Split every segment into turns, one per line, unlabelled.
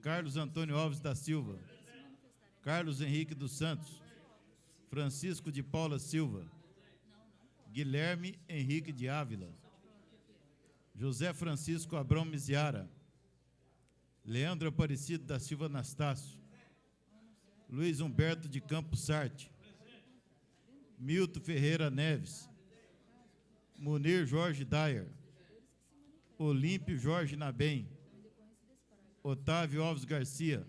Carlos Antônio Alves da Silva, Carlos Henrique dos Santos, Francisco de Paula Silva, Guilherme Henrique de Ávila, José Francisco Abrão Miziara, Leandro Aparecido da Silva Anastácio, Luiz Humberto de Campos Sarte, Milton Ferreira Neves, Munir Jorge Dyer, Olímpio Jorge Nabem, Otávio Alves Garcia,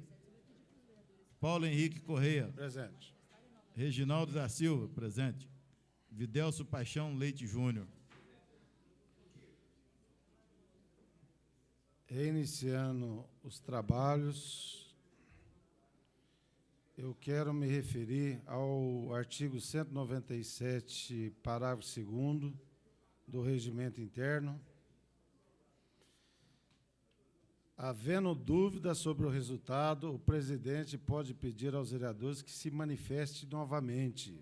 Paulo Henrique Correia,
Presente.
Reginaldo da Silva, presente. Videlso Paixão Leite Júnior.
Reiniciando os trabalhos, eu quero me referir ao artigo 197, parágrafo 2º do Regimento Interno. Havendo dúvida sobre o resultado, o presidente pode pedir aos vereadores que se manifeste novamente.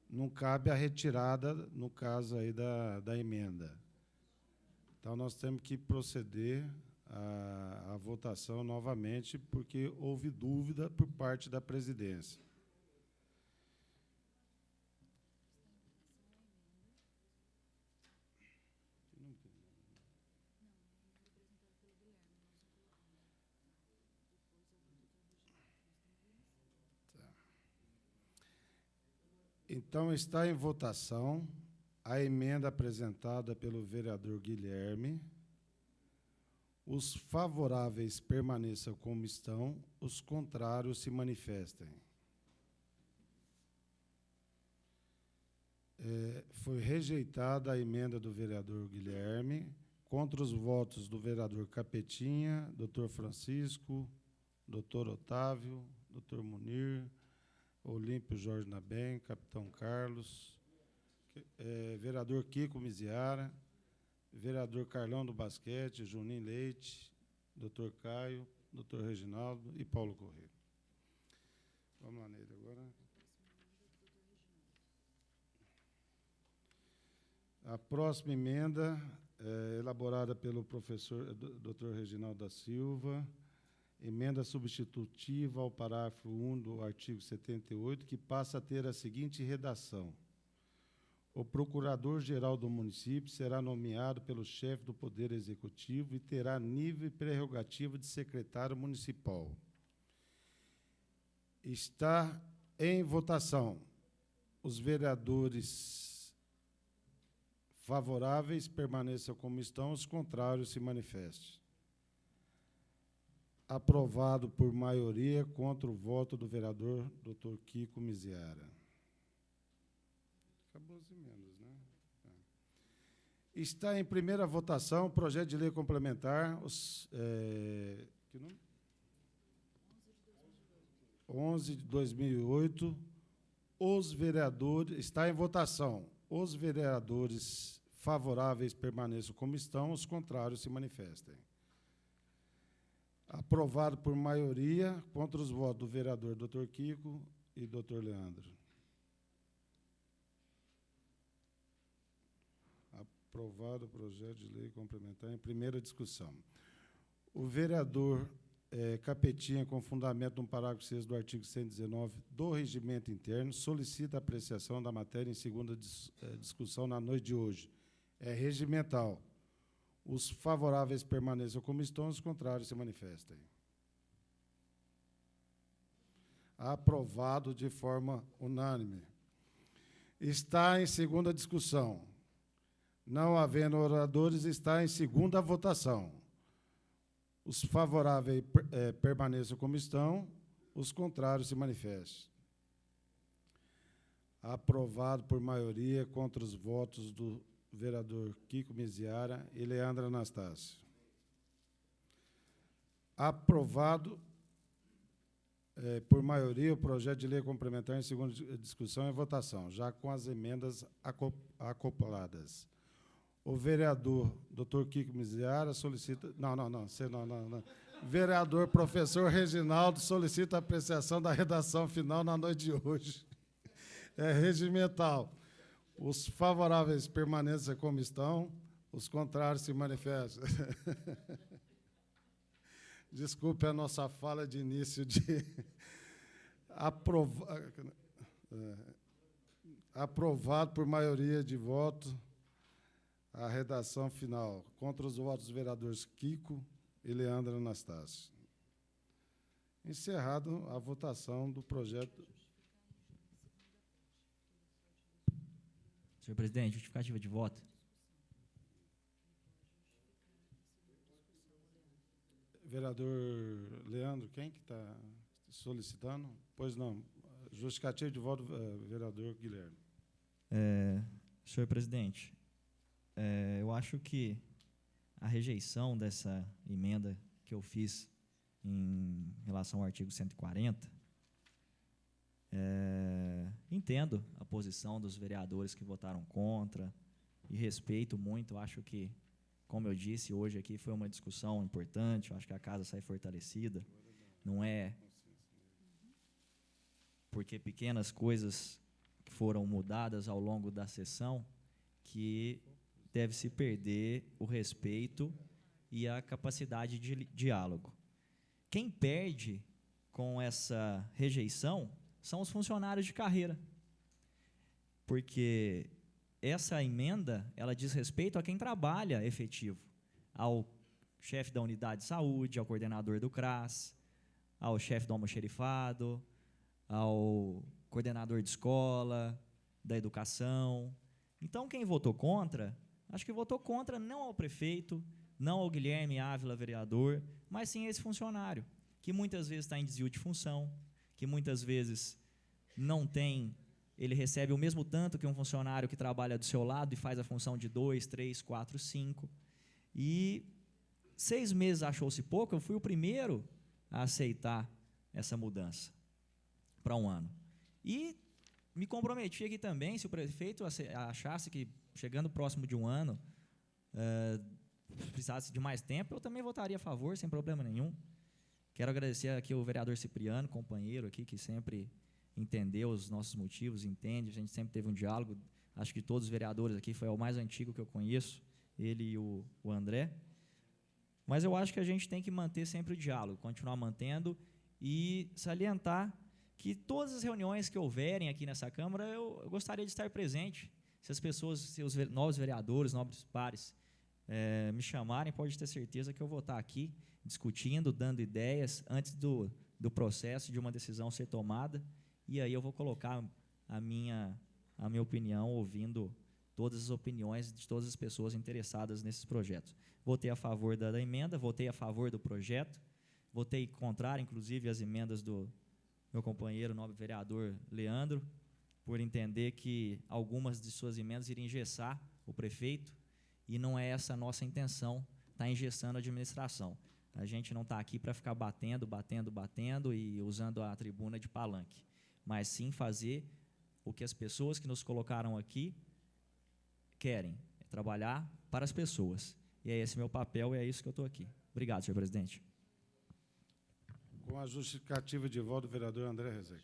Não cabe a retirada, no caso aí da emenda. Então, nós temos que proceder à votação novamente, porque houve dúvida por parte da presidência. Então, está em votação a emenda apresentada pelo vereador Guilherme. Os favoráveis permaneçam como estão, os contrários se manifestem. Foi rejeitada a emenda do vereador Guilherme, contra os votos do vereador Capetinha, doutor Francisco, doutor Otávio, doutor Munir, Olímpio Jorge Nabem, capitão Carlos, vereador Kiko Miziara, vereador Carlão do Basquete, Juninho Leite, doutor Caio, doutor Reginaldo e Paulo Corrêa. Vamos lá nele agora. A próxima emenda é elaborada pelo professor doutor Reginaldo da Silva, emenda substitutiva ao parágrafo 1 do artigo 78, que passa a ter a seguinte redação: o procurador-geral do município será nomeado pelo chefe do Poder Executivo e terá nível e prerrogativa de secretário municipal. Está em votação. Os vereadores favoráveis permaneçam como estão, os contrários se manifestem. Aprovado por maioria contra o voto do vereador Dr. Kiko Miziara. Acabou as emendas, né? Está em primeira votação o projeto de lei complementar, que número? 11 de 2008. Os vereadores, está em votação. Os vereadores favoráveis permaneçam como estão, os contrários se manifestem. Aprovado por maioria, contra os votos do vereador Dr. Kiko e Dr. Leandro. Aprovado o projeto de lei complementar em primeira discussão. O vereador Capetinha, com fundamento no parágrafo 6 do artigo 119 do Regimento Interno, solicita a apreciação da matéria em segunda discussão na noite de hoje. É regimental. Os favoráveis permaneçam como estão, os contrários se manifestem. Aprovado de forma unânime. Está em segunda discussão. Não havendo oradores, está em segunda votação. Os favoráveis permaneçam como estão, os contrários se manifestem. Aprovado por maioria contra os votos do vereador Kiko Miziara e Leandro Anastácio. Aprovado por maioria o projeto de lei complementar em segunda discussão e votação, já com as emendas acopladas. O vereador Dr. Kiko Miziara solicita... Não. Vereador professor Reginaldo solicita a apreciação da redação final na noite de hoje. É regimental. Os favoráveis permaneçam como estão, os contrários se manifestam. Desculpe a nossa fala de início de aprovado por maioria de votos a redação final. Contra os votos dos vereadores Kiko e Leandro Anastácio. Encerrado a votação do projeto.
Senhor presidente, justificativa de voto.
Vereador Leandro, quem que está solicitando? Pois não. Justificativa de voto, vereador Guilherme.
Senhor presidente, eu acho que a rejeição dessa emenda que eu fiz em relação ao artigo 140, entendo a posição dos vereadores que votaram contra e respeito muito. Acho que, como eu disse, hoje aqui foi uma discussão importante. Eu acho que a casa sai fortalecida. Não é porque pequenas coisas que foram mudadas ao longo da sessão que deve se perder o respeito e a capacidade de diálogo. Quem perde com essa rejeição são os funcionários de carreira, porque essa emenda, ela diz respeito a quem trabalha efetivo, ao chefe da unidade de saúde, ao coordenador do CRAS, ao chefe do almoxerifado, ao coordenador de escola, da educação. Então, quem votou contra, acho que votou contra não ao prefeito, não ao Guilherme Ávila, vereador, mas sim a esse funcionário, que muitas vezes está em desvio de função, que muitas vezes não tem, ele recebe o mesmo tanto que um funcionário que trabalha do seu lado e faz a função de 2, 3, 4, 5. E 6 meses achou-se pouco, eu fui o primeiro a aceitar essa mudança para 1 ano. E me comprometi aqui também, se o prefeito achasse que, chegando próximo de 1 ano, precisasse de mais tempo, eu também votaria a favor, sem problema nenhum. Quero agradecer aqui ao vereador Cipriano, companheiro aqui, que sempre entendeu os nossos motivos, entende, a gente sempre teve um diálogo. Acho que todos os vereadores aqui, foi o mais antigo que eu conheço, ele e o André. Mas eu acho que a gente tem que manter sempre o diálogo, continuar mantendo e salientar que todas as reuniões que houverem aqui nessa Câmara, eu gostaria de estar presente. Se as pessoas, se os novos vereadores, novos pares, me chamarem, pode ter certeza que eu vou estar aqui discutindo, dando ideias antes do processo de uma decisão ser tomada, e aí eu vou colocar a minha opinião, ouvindo todas as opiniões de todas as pessoas interessadas nesses projetos. Votei a favor da emenda, votei a favor do projeto, votei contrário, inclusive, as emendas do meu companheiro, nobre vereador Leandro, por entender que algumas de suas emendas iriam engessar o prefeito, e não é essa a nossa intenção, está engessando a administração. A gente não está aqui para ficar batendo e usando a tribuna de palanque, mas sim fazer o que as pessoas que nos colocaram aqui querem, trabalhar para as pessoas. E é esse meu papel e é isso que eu estou aqui. Obrigado, senhor presidente.
Com a justificativa de voto do vereador André Rezec.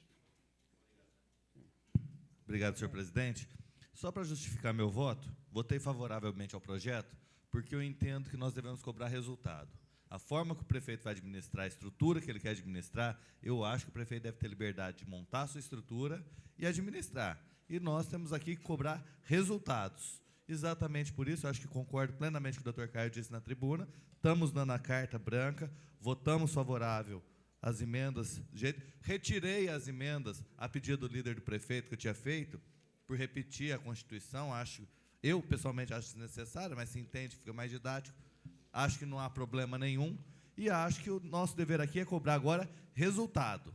Obrigado, senhor presidente. Só para justificar meu voto, votei favoravelmente ao projeto, porque eu entendo que nós devemos cobrar resultado. A forma que o prefeito vai administrar, a estrutura que ele quer administrar, eu acho que o prefeito deve ter liberdade de montar a sua estrutura e administrar. E nós temos aqui que cobrar resultados. Exatamente por isso, eu acho que concordo plenamente com o doutor Caio disse na tribuna, estamos dando a carta branca, votamos favorável às emendas, retirei as emendas a pedido do líder do prefeito que eu tinha feito, por repetir a Constituição, eu pessoalmente acho desnecessário, mas se entende, fica mais didático, acho que não há problema nenhum, e acho que o nosso dever aqui é cobrar agora resultado,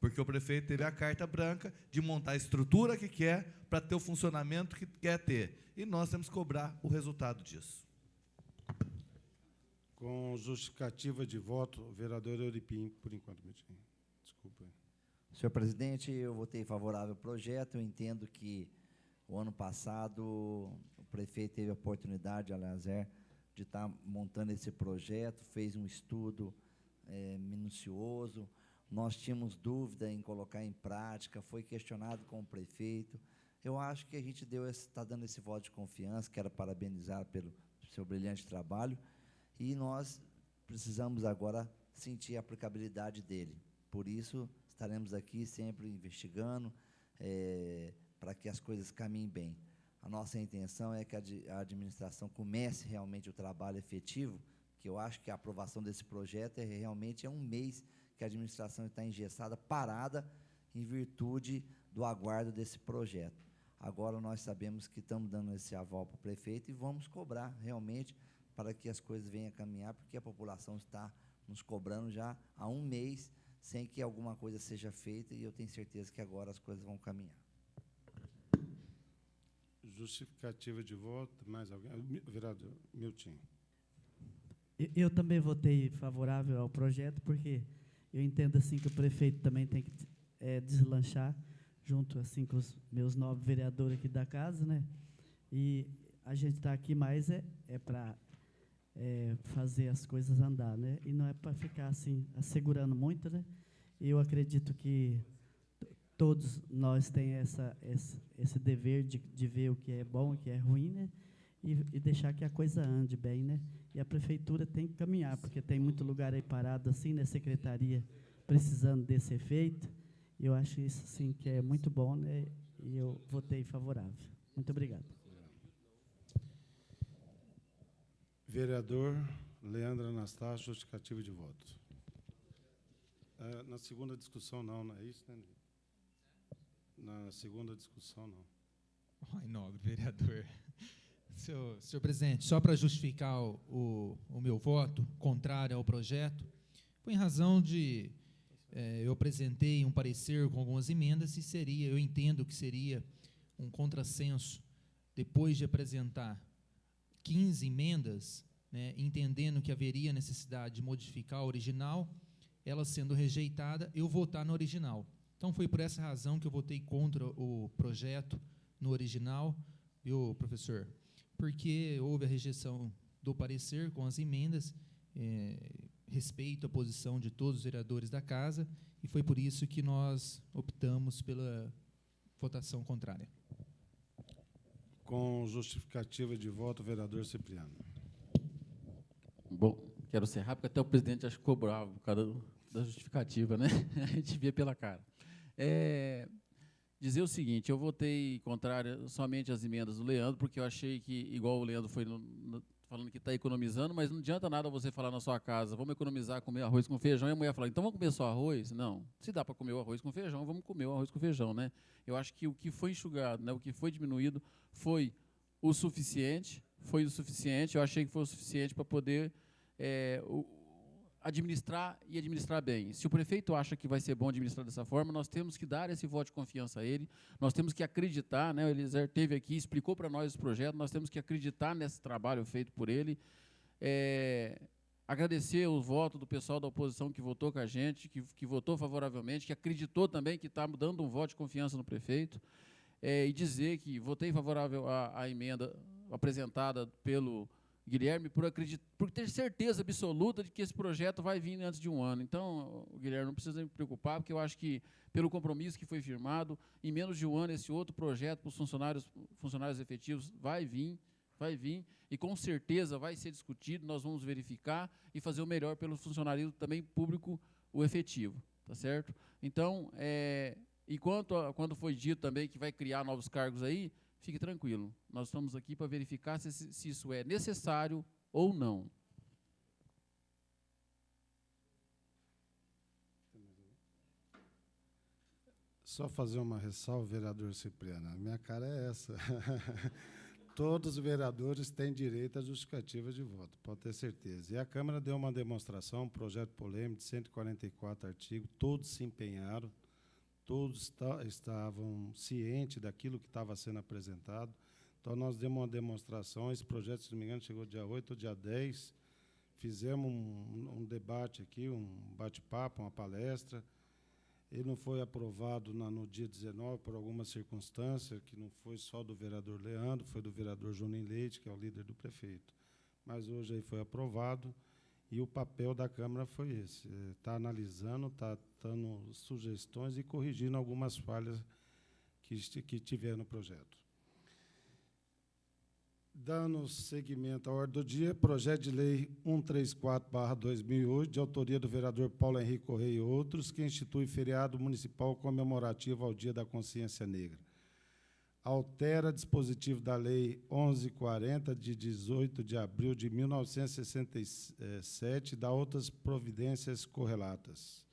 porque o prefeito teve a carta branca de montar a estrutura que quer para ter o funcionamento que quer ter, e nós temos que cobrar o resultado disso.
Com justificativa de voto, o vereador Euripim, por enquanto. Desculpa.
Senhor presidente, eu votei favorável ao projeto. Eu entendo que o ano passado o prefeito teve a oportunidade, Aleazar, de estar montando esse projeto, fez um estudo minucioso. Nós tínhamos dúvida em colocar em prática, foi questionado com o prefeito. Eu acho que a gente está dando esse voto de confiança, quero parabenizar pelo seu brilhante trabalho, e nós precisamos agora sentir a aplicabilidade dele. Por isso, estaremos aqui sempre investigando para que as coisas caminhem bem. A nossa intenção é que a administração comece realmente o trabalho efetivo, que eu acho que a aprovação desse projeto realmente é um mês que a administração está engessada, parada, em virtude do aguardo desse projeto. Agora nós sabemos que estamos dando esse aval para o prefeito e vamos cobrar realmente para que as coisas venham a caminhar, porque a população está nos cobrando já há um mês sem que alguma coisa seja feita, e eu tenho certeza que agora as coisas vão caminhar.
Justificativa de voto, mais alguém? Vereador Milton.
Eu também votei favorável ao projeto, porque eu entendo assim que o prefeito também tem que deslanchar, junto assim com os meus 9 vereadores aqui da casa, né? E a gente está aqui mais para fazer as coisas andar, né? E não é para ficar assim assegurando muito, né? Eu acredito que todos nós temos esse dever de ver o que é bom e o que é ruim, né? E deixar que a coisa ande bem, né? E a prefeitura tem que caminhar, porque tem muito lugar aí parado assim, né? Secretaria precisando desse efeito. E eu acho isso sim que é muito bom, né? E eu votei favorável. Muito obrigado.
Vereador Leandro Anastácio, justificativa de voto. Na segunda discussão, não é isso, né? Na segunda discussão, não.
Ai, nobre vereador. Senhor presidente, só para justificar o meu voto contrário ao projeto, foi em razão de eu apresentei um parecer com algumas emendas e eu entendo que seria um contrassenso, depois de apresentar 15 emendas, né, entendendo que haveria necessidade de modificar a original, ela sendo rejeitada, eu votar no original. Então, foi por essa razão que eu votei contra o projeto no original, viu, professor? Porque houve a rejeição do parecer com as emendas, respeito a posição de todos os vereadores da casa, e foi por isso que nós optamos pela votação contrária.
Com justificativa de voto, vereador Cipriano.
Bom, quero ser rápido, porque até o presidente acho que ficou bravo por causa da justificativa, né? A gente via pela cara. Dizer o seguinte, eu votei contrário somente às emendas do Leandro, porque eu achei que, igual o Leandro foi falando que está economizando, mas não adianta nada você falar na sua casa, vamos economizar, comer arroz com feijão, e a mulher falar, então vamos comer só arroz? Não, se dá para comer o arroz com feijão, vamos comer o arroz com feijão, né? Eu acho que o que foi enxugado, né, o que foi diminuído foi o suficiente, eu achei que foi o suficiente para poder administrar e administrar bem. Se o prefeito acha que vai ser bom administrar dessa forma, nós temos que dar esse voto de confiança a ele, nós temos que acreditar, né, o Eliezer esteve aqui, explicou para nós os projetos, nós temos que acreditar nesse trabalho feito por ele, agradecer o voto do pessoal da oposição que votou com a gente, que votou favoravelmente, que acreditou também que está dando um voto de confiança no prefeito, e dizer que votei favorável à emenda apresentada pelo Guilherme por ter certeza absoluta de que esse projeto vai vir antes de um ano. Então, Guilherme, não precisa me preocupar, porque eu acho que, pelo compromisso que foi firmado, em menos de um ano, esse outro projeto para os funcionários efetivos vai vir, e com certeza vai ser discutido, nós vamos verificar e fazer o melhor pelo funcionarismo também público, o efetivo, tá certo? Então, quando foi dito também que vai criar novos cargos aí, fique tranquilo, nós estamos aqui para verificar se isso é necessário ou não.
Só fazer uma ressalva, vereador Cipriano, a minha cara é essa. Todos os vereadores têm direito à justificativa de voto, pode ter certeza. E a Câmara deu uma demonstração, um projeto polêmico de 144 artigos, todos se empenharam, todos estavam cientes daquilo que estava sendo apresentado. Então, nós demos uma demonstração, esse projeto, se não me engano, chegou dia 8 ou dia 10, fizemos um debate aqui, um bate-papo, uma palestra. Ele não foi aprovado no dia 19 por alguma circunstância, que não foi só do vereador Leandro, foi do vereador Juninho Leite, que é o líder do prefeito. Mas hoje aí foi aprovado, e o papel da Câmara foi esse, está analisando, está dando sugestões e corrigindo algumas falhas que tiver no projeto. Dando seguimento à ordem do dia, projeto de lei 134/2008, de autoria do vereador Paulo Henrique Correia e outros, que institui feriado municipal comemorativo ao Dia da Consciência Negra. Altera dispositivo da Lei 1140, de 18 de abril de 1967, e dá outras providências correlatas.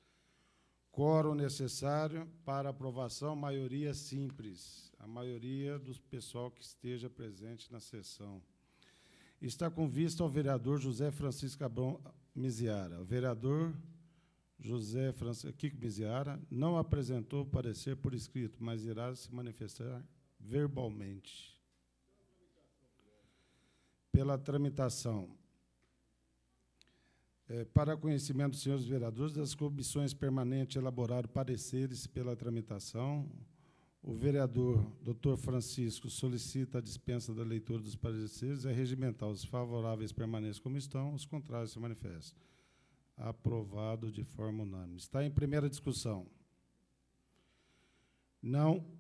Quórum necessário para aprovação, maioria simples. A maioria do pessoal que esteja presente na sessão. Está com vista ao vereador José Francisco Abrão Miziara. O vereador José Francisco Kiko Miziara não apresentou parecer por escrito, mas irá se manifestar verbalmente. Pela tramitação. Para conhecimento dos senhores vereadores, das comissões permanentes elaboraram pareceres pela tramitação. O vereador Dr. Francisco solicita a dispensa da leitura dos pareceres. É regimental. Os favoráveis permanecem como estão, os contrários se manifestam. Aprovado de forma unânime. Está em primeira discussão. Não.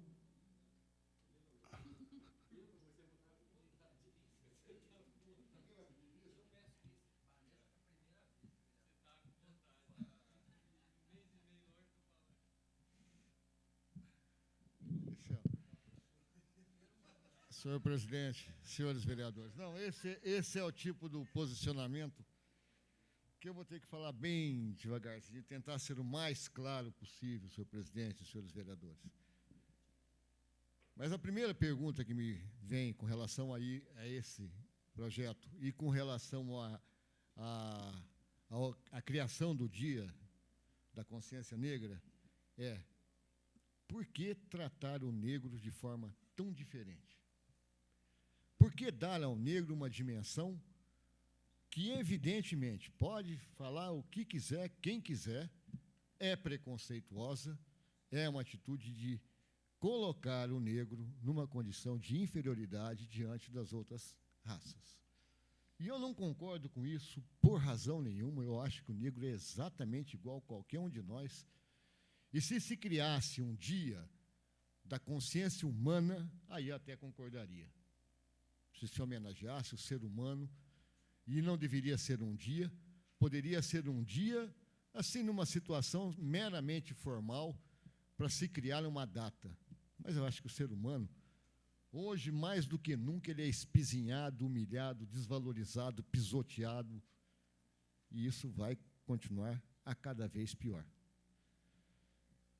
Senhor presidente, senhores vereadores, não, esse é o tipo do posicionamento que eu vou ter que falar bem devagarzinho, tentar ser o mais claro possível, senhor presidente e senhores vereadores. Mas a primeira pergunta que me vem com relação a esse projeto e com relação à criação do Dia da Consciência Negra é: por que tratar o negro de forma tão diferente? Por que dar ao negro uma dimensão que, evidentemente, pode falar o que quiser, quem quiser, é preconceituosa, é uma atitude de colocar o negro numa condição de inferioridade diante das outras raças. E eu não concordo com isso por razão nenhuma. Eu acho que o negro é exatamente igual a qualquer um de nós. E se criasse um dia da consciência humana, aí eu até concordaria. Se homenageasse o ser humano, e não deveria ser um dia, poderia ser um dia, assim, numa situação meramente formal, para se criar uma data. Mas eu acho que o ser humano, hoje, mais do que nunca, ele é espizinhado, humilhado, desvalorizado, pisoteado, e isso vai continuar a cada vez pior.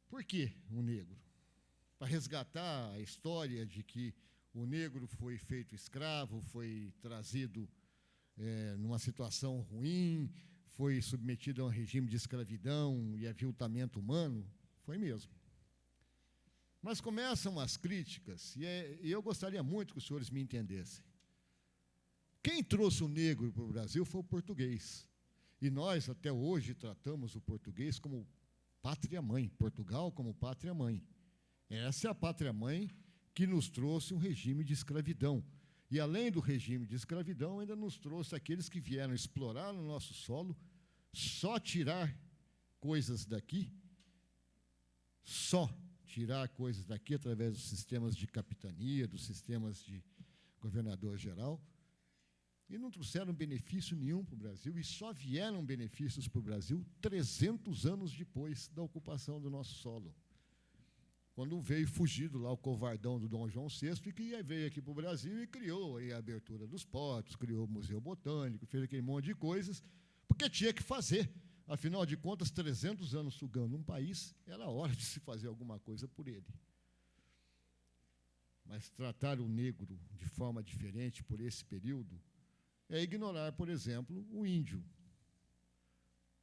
Por que o negro? Para resgatar a história de que o negro foi feito escravo, foi trazido numa situação ruim, foi submetido a um regime de escravidão e aviltamento humano? Foi mesmo. Mas começam as críticas, e eu gostaria muito que os senhores me entendessem. Quem trouxe o negro para o Brasil foi o português. E nós, até hoje, tratamos o português como pátria-mãe, Portugal como pátria-mãe. Essa é a pátria-mãe que nos trouxe um regime de escravidão. E, além do regime de escravidão, ainda nos trouxe aqueles que vieram explorar o nosso solo, só tirar coisas daqui, através dos sistemas de capitania, dos sistemas de governador-geral, e não trouxeram benefício nenhum para o Brasil, e só vieram benefícios para o Brasil 300 anos depois da ocupação do nosso solo. Quando veio fugido lá o covardão do Dom João VI, e que veio aqui para o Brasil e criou aí a abertura dos portos, criou o Museu Botânico, fez aquele monte de coisas, porque tinha que fazer. Afinal de contas, 300 anos sugando um país, era hora de se fazer alguma coisa por ele. Mas tratar o negro de forma diferente por esse período é ignorar, por exemplo, o índio.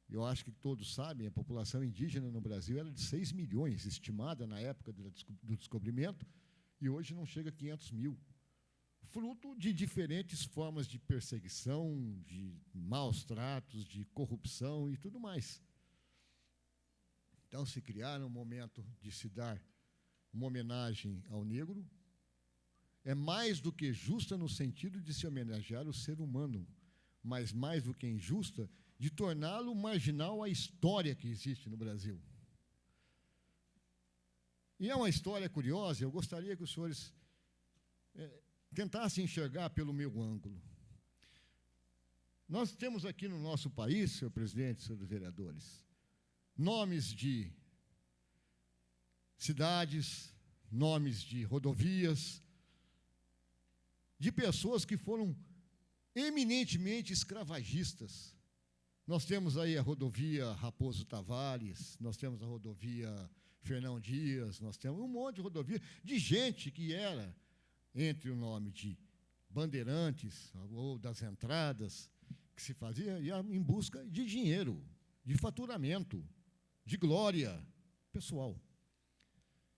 Eu acho que todos sabem, a população indígena no Brasil era de 6 milhões, estimada na época do descobrimento, e hoje não chega a 500 mil. Fruto de diferentes formas de perseguição, de maus tratos, de corrupção e tudo mais. Então, se criaram um momento de se dar uma homenagem ao negro, é mais do que justa no sentido de se homenagear o ser humano, mas mais do que injusta, de torná-lo marginal à história que existe no Brasil. E é uma história curiosa, eu gostaria que os senhores tentasse enxergar pelo meu ângulo. Nós temos aqui no nosso país, senhor presidente, senhores vereadores, nomes de cidades, nomes de rodovias, de pessoas que foram eminentemente escravagistas. Nós temos aí a rodovia Raposo Tavares, nós temos a rodovia Fernão Dias, nós temos um monte de rodovia de gente que era entre o nome de bandeirantes ou das entradas, que se fazia ia em busca de dinheiro, de faturamento, de glória pessoal.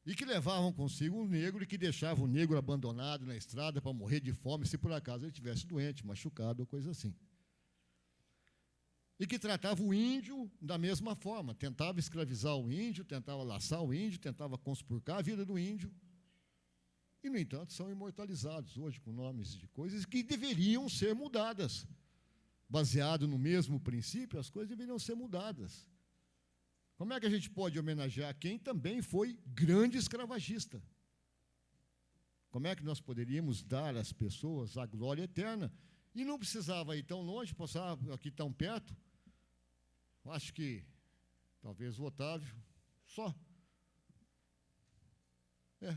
E que levavam consigo um negro e que deixavam o negro abandonado na estrada para morrer de fome, se por acaso ele estivesse doente, machucado ou coisa assim. E que tratava o índio da mesma forma, tentava escravizar o índio, tentava laçar o índio, tentava conspurcar a vida do índio. E, no entanto, são imortalizados hoje com nomes de coisas que deveriam ser mudadas. Baseado no mesmo princípio, as coisas deveriam ser mudadas. Como é que a gente pode homenagear quem também foi grande escravagista? Como é que nós poderíamos dar às pessoas a glória eterna? E não precisava ir tão longe, passar aqui tão perto. Eu acho que talvez o Otávio, só.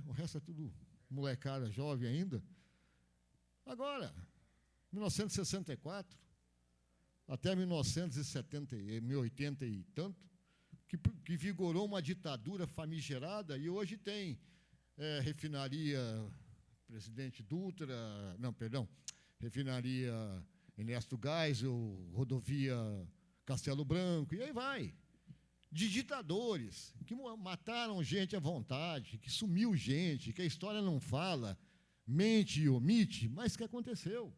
O resto é tudo molecada jovem ainda. Agora, 1964, até 1970, 1980 e tanto, que vigorou uma ditadura famigerada, e hoje tem refinaria Presidente Dutra, refinaria Ernesto Geisel, rodovia Castelo Branco, e aí vai. De ditadores que mataram gente à vontade, que sumiu gente, que a história não fala, mente e omite, mas que aconteceu.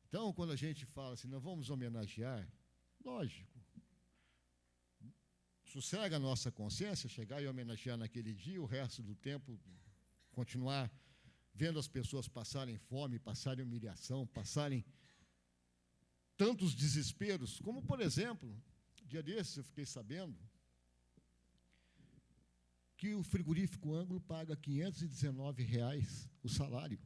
Então, quando a gente fala assim, nós vamos homenagear, lógico, sossega a nossa consciência, chegar e homenagear naquele dia, o resto do tempo continuar vendo as pessoas passarem fome, passarem humilhação, passarem tantos desesperos, como, por exemplo, dia desses eu fiquei sabendo que o frigorífico Ângulo paga R$ 519 o salário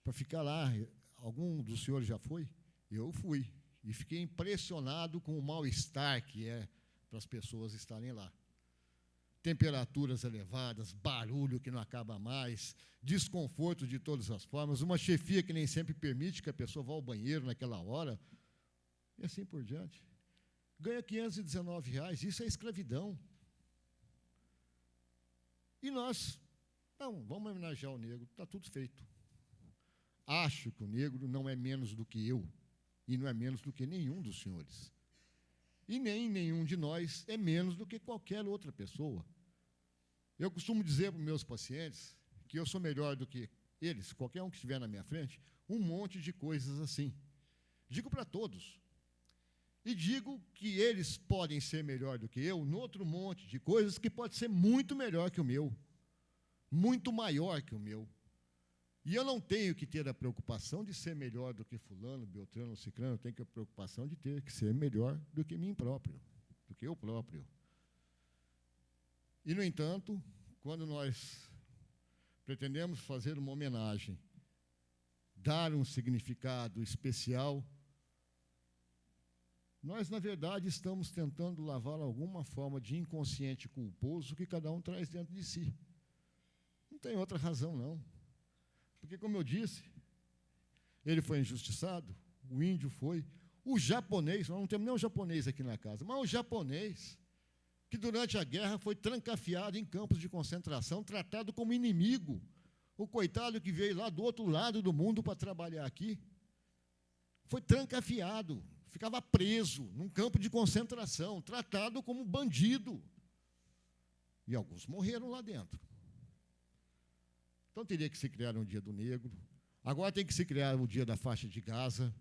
para ficar lá. Algum dos senhores já foi? Eu fui. E fiquei impressionado com o mal-estar que é para as pessoas estarem lá. Temperaturas elevadas, barulho que não acaba mais, desconforto de todas as formas, uma chefia que nem sempre permite que a pessoa vá ao banheiro naquela hora, e assim por diante. Ganha R$ 519, isso é escravidão. E nós, não, vamos homenagear o negro, está tudo feito. Acho que o negro não é menos do que eu, e não é menos do que nenhum dos senhores. E nem nenhum de nós é menos do que qualquer outra pessoa. Eu costumo dizer para os meus pacientes que eu sou melhor do que eles, qualquer um que estiver na minha frente, um monte de coisas assim. Digo para todos. E digo que eles podem ser melhor do que eu no outro monte de coisas que pode ser muito melhor que o meu, muito maior que o meu. E eu não tenho que ter a preocupação de ser melhor do que fulano, beltrano, ciclano, eu tenho que ter a preocupação de ter que ser melhor do que mim próprio, do que eu próprio. E, no entanto, quando nós pretendemos fazer uma homenagem, dar um significado especial, nós, na verdade, estamos tentando lavar alguma forma de inconsciente culposo que cada um traz dentro de si. Não tem outra razão, não. Porque, como eu disse, ele foi injustiçado, o índio foi, o japonês, nós não temos nem um japonês aqui na casa, mas o japonês, que durante a guerra foi trancafiado em campos de concentração, tratado como inimigo. O coitado que veio lá do outro lado do mundo para trabalhar aqui, foi trancafiado, ficava preso num campo de concentração, tratado como bandido. E alguns morreram lá dentro. Então teria que se criar um dia do negro. Agora tem que se criar o dia da faixa de Gaza.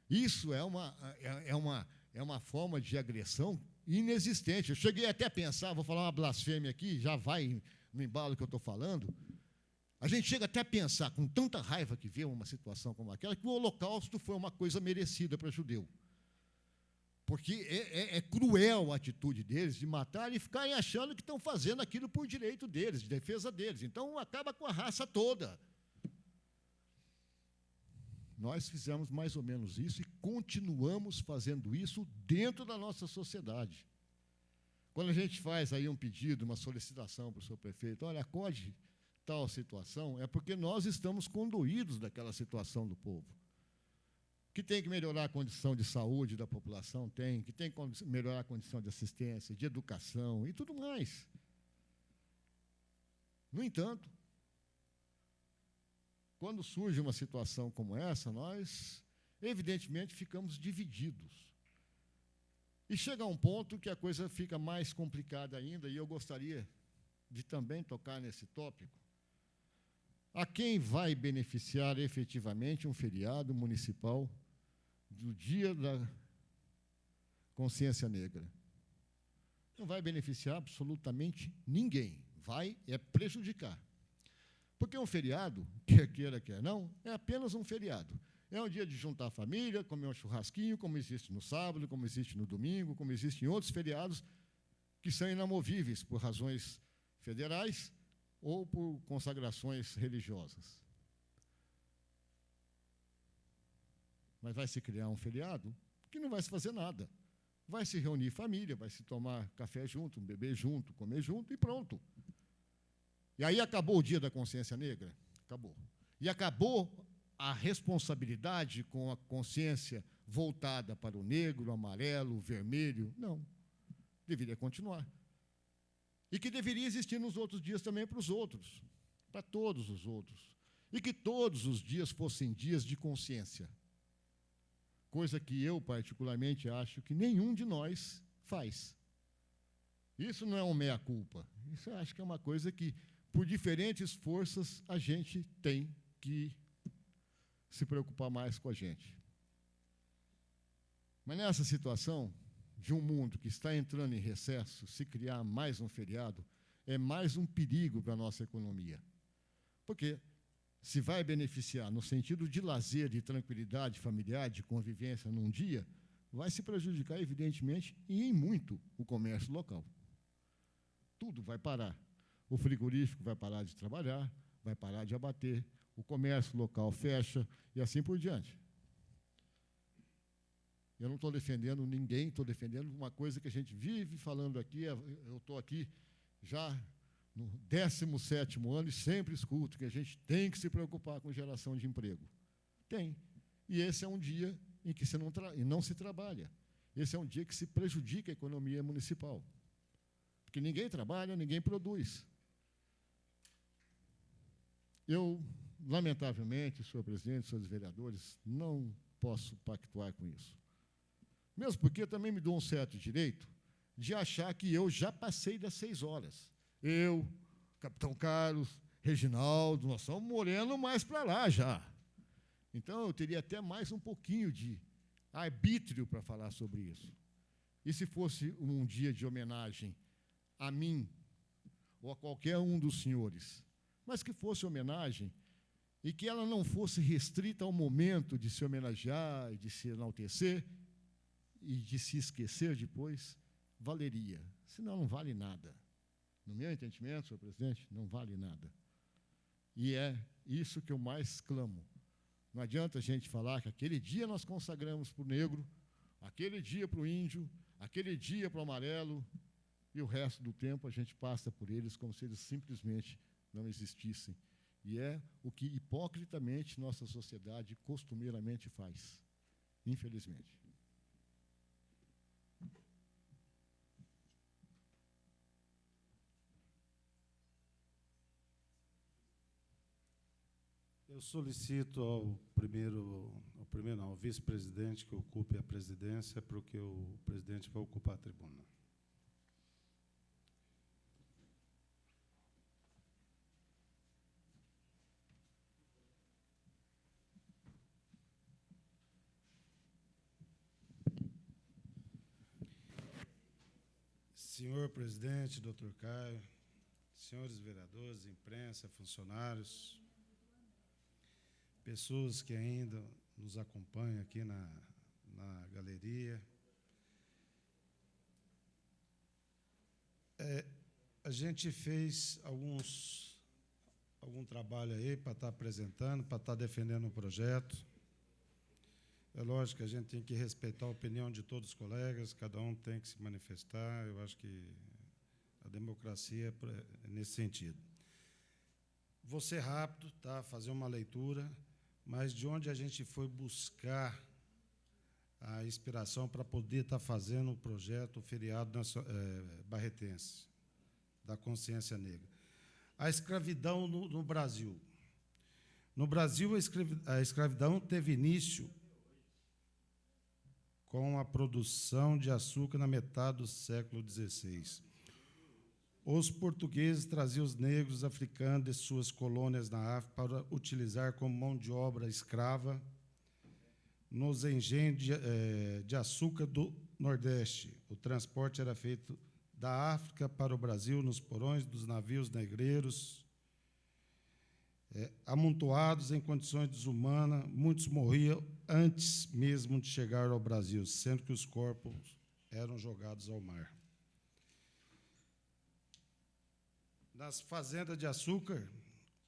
Isso é uma forma de agressão inexistente. Eu cheguei até a pensar, vou falar uma blasfêmia aqui, já vai no embalo que eu estou falando. A gente chega até a pensar, com tanta raiva que vê uma situação como aquela, que o Holocausto foi uma coisa merecida para judeu. Porque é cruel a atitude deles de matar e ficarem achando que estão fazendo aquilo por direito deles, de defesa deles. Então, acaba com a raça toda. Nós fizemos mais ou menos isso e continuamos fazendo isso dentro da nossa sociedade. Quando a gente faz aí um pedido, uma solicitação para o seu prefeito, olha, acorde tal situação, é porque nós estamos condoídos daquela situação do povo. Que tem que melhorar a condição de saúde da população, que tem que melhorar a condição de assistência, de educação e tudo mais. No entanto, quando surge uma situação como essa, nós, evidentemente, ficamos divididos. E chega a um ponto que a coisa fica mais complicada ainda, e eu gostaria de também tocar nesse tópico. A quem vai beneficiar efetivamente um feriado municipal do Dia da Consciência Negra? Não vai beneficiar absolutamente ninguém. Vai prejudicar. Porque um feriado, quer queira, quer não, é apenas um feriado. É um dia de juntar a família, comer um churrasquinho, como existe no sábado, como existe no domingo, como existe em outros feriados que são inamovíveis por razões federais ou por consagrações religiosas. Mas vai se criar um feriado que não vai se fazer nada. Vai se reunir família, vai se tomar café junto, beber junto, comer junto e pronto. E aí acabou o Dia da Consciência Negra? Acabou. E acabou a responsabilidade com a consciência voltada para o negro, o amarelo, o vermelho? Não. Deveria continuar. E que deveria existir nos outros dias também para os outros, para todos os outros. E que todos os dias fossem dias de consciência. Coisa que eu, particularmente, acho que nenhum de nós faz. Isso não é um meia-culpa. Isso eu acho que é uma coisa que, por diferentes forças, a gente tem que se preocupar mais com a gente. Mas nessa situação de um mundo que está entrando em recesso, se criar mais um feriado, é mais um perigo para a nossa economia. Porque se vai beneficiar no sentido de lazer, de tranquilidade familiar, de convivência num dia, vai se prejudicar, evidentemente, e em muito, o comércio local. Tudo vai parar. O frigorífico vai parar de trabalhar, vai parar de abater, o comércio local fecha e assim por diante. Eu não estou defendendo ninguém, estou defendendo uma coisa que a gente vive falando aqui. Eu estou aqui já no 17º ano e sempre escuto que a gente tem que se preocupar com geração de emprego. Tem. E esse é um dia em que não se trabalha. Esse é um dia que se prejudica a economia municipal. Porque ninguém trabalha, ninguém produz. Eu, lamentavelmente, senhor presidente, senhores vereadores, não posso pactuar com isso. Mesmo porque eu também me dou um certo direito de achar que eu já passei das 6 horas. Eu, Capitão Carlos, Reginaldo, nós estamos morando mais para lá já. Então, eu teria até mais um pouquinho de arbítrio para falar sobre isso. E se fosse um dia de homenagem a mim ou a qualquer um dos senhores, mas que fosse homenagem e que ela não fosse restrita ao momento de se homenagear e de se enaltecer e de se esquecer depois, valeria. Senão, não vale nada. No meu entendimento, senhor presidente, não vale nada. E é isso que eu mais clamo. Não adianta a gente falar que aquele dia nós consagramos para o negro, aquele dia para o índio, aquele dia para o amarelo, e o resto do tempo a gente passa por eles como se eles simplesmente não existissem. E é o que, hipocritamente, nossa sociedade costumeiramente faz, infelizmente.
Eu solicito ao vice-presidente que ocupe a presidência, porque o presidente vai ocupar a tribuna. Senhor presidente, doutor Caio, senhores vereadores, imprensa, funcionários, pessoas que ainda nos acompanham aqui na galeria, A gente fez algum trabalho aí para estar apresentando, para estar defendendo o projeto. É lógico que a gente tem que respeitar a opinião de todos os colegas, cada um tem que se manifestar. Eu acho que a democracia é nesse sentido. Vou ser rápido, tá? Fazer uma leitura, mas de onde a gente foi buscar a inspiração para poder estar fazendo o projeto, o feriado barretense, da consciência negra. A escravidão no Brasil. No Brasil, a escravidão teve início com a produção de açúcar na metade do século XVI. Os portugueses traziam os negros africanos de suas colônias na África para utilizar como mão de obra escrava nos engenhos de açúcar do Nordeste. O transporte era feito da África para o Brasil nos porões dos navios negreiros, amontoados em condições desumanas. Muitos morriam antes mesmo de chegar ao Brasil, sendo que os corpos eram jogados ao mar. Nas fazendas de açúcar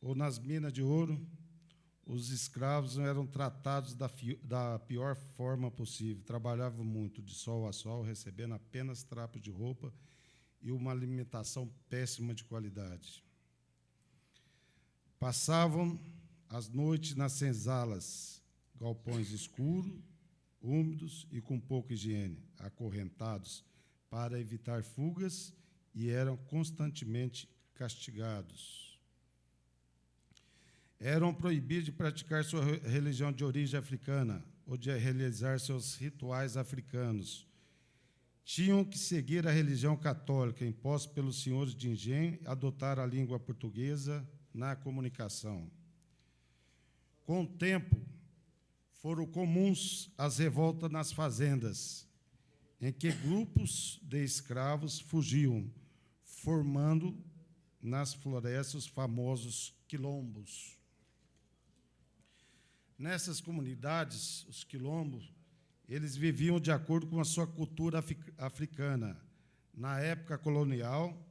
ou nas minas de ouro, os escravos eram tratados da pior forma possível. Trabalhavam muito, de sol a sol, recebendo apenas trapos de roupa e uma alimentação péssima de qualidade. Passavam as noites nas senzalas, galpões escuros, úmidos e com pouca higiene, acorrentados para evitar fugas, e eram constantemente castigados. Eram proibidos de praticar sua religião de origem africana ou de realizar seus rituais africanos. Tinham que seguir a religião católica imposta pelos senhores de engenho e adotar a língua portuguesa na comunicação. Com o tempo, foram comuns as revoltas nas fazendas, em que grupos de escravos fugiam, formando nas florestas os famosos quilombos. Nessas comunidades, os quilombos, eles viviam de acordo com a sua cultura africana. Na época colonial,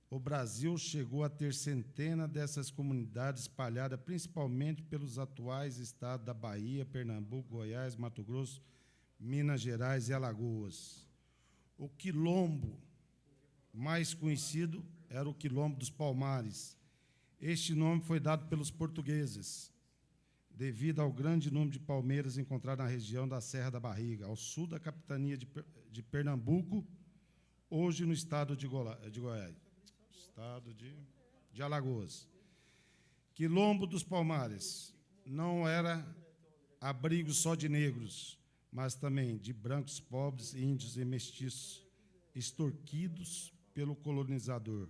o Brasil chegou a ter centenas dessas comunidades espalhadas principalmente pelos atuais estados da Bahia, Pernambuco, Goiás, Mato Grosso, Minas Gerais e Alagoas. O quilombo mais conhecido era o Quilombo dos Palmares. Este nome foi dado pelos portugueses, devido ao grande número de palmeiras encontradas na região da Serra da Barriga, ao sul da capitania de Pernambuco, hoje no estado de Goiás, estado de Alagoas. Quilombo dos Palmares não era abrigo só de negros, mas também de brancos pobres, índios e mestiços, extorquidos pelo colonizador.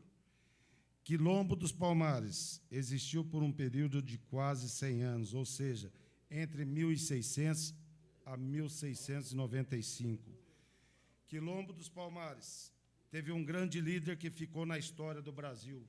Quilombo dos Palmares existiu por um período de quase 100 anos, ou seja, entre 1600 a 1695. Quilombo dos Palmares teve um grande líder que ficou na história do Brasil.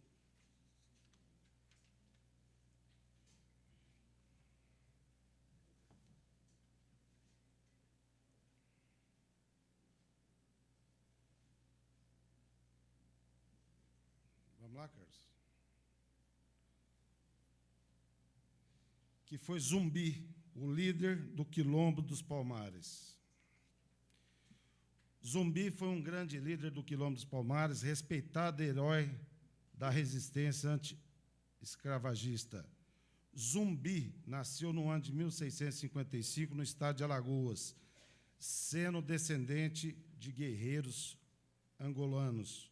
Vamos lá, Carlos. Que foi Zumbi, o líder do Quilombo dos Palmares. Zumbi foi um grande líder do Quilombo dos Palmares, respeitado herói da resistência anti-escravagista. Zumbi nasceu no ano de 1655, no estado de Alagoas, sendo descendente de guerreiros angolanos.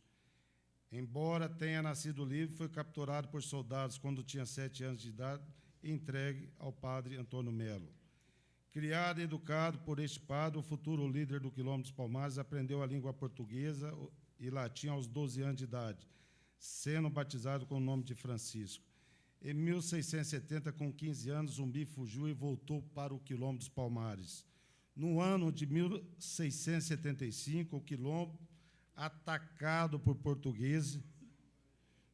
Embora tenha nascido livre, foi capturado por soldados quando tinha 7 anos de idade e entregue ao padre Antônio Melo. Criado e educado por este padre, o futuro líder do Quilombo dos Palmares aprendeu a língua portuguesa e latim aos 12 anos de idade, sendo batizado com o nome de Francisco. Em 1670, com 15 anos, Zumbi fugiu e voltou para o Quilombo dos Palmares. No ano de 1675, o Quilombo, atacado por portugueses,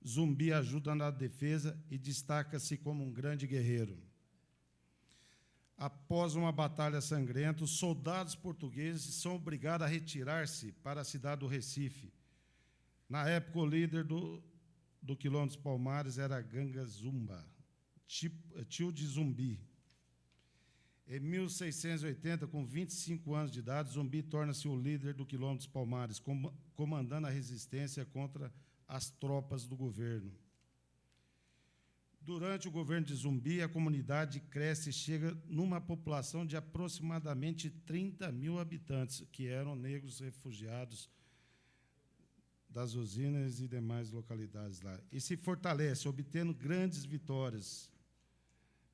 Zumbi ajuda na defesa e destaca-se como um grande guerreiro. Após uma batalha sangrenta, os soldados portugueses são obrigados a retirar-se para a cidade do Recife, Na época, o líder do Quilombo dos Palmares era Ganga Zumba, tio de Zumbi. Em 1680, com 25 anos de idade, Zumbi torna-se o líder do Quilombo dos Palmares, comandando a resistência contra as tropas do governo. Durante o governo de Zumbi, a comunidade cresce e chega numa população de aproximadamente 30 mil habitantes, que eram negros refugiados das usinas e demais localidades lá. E se fortalece, obtendo grandes vitórias,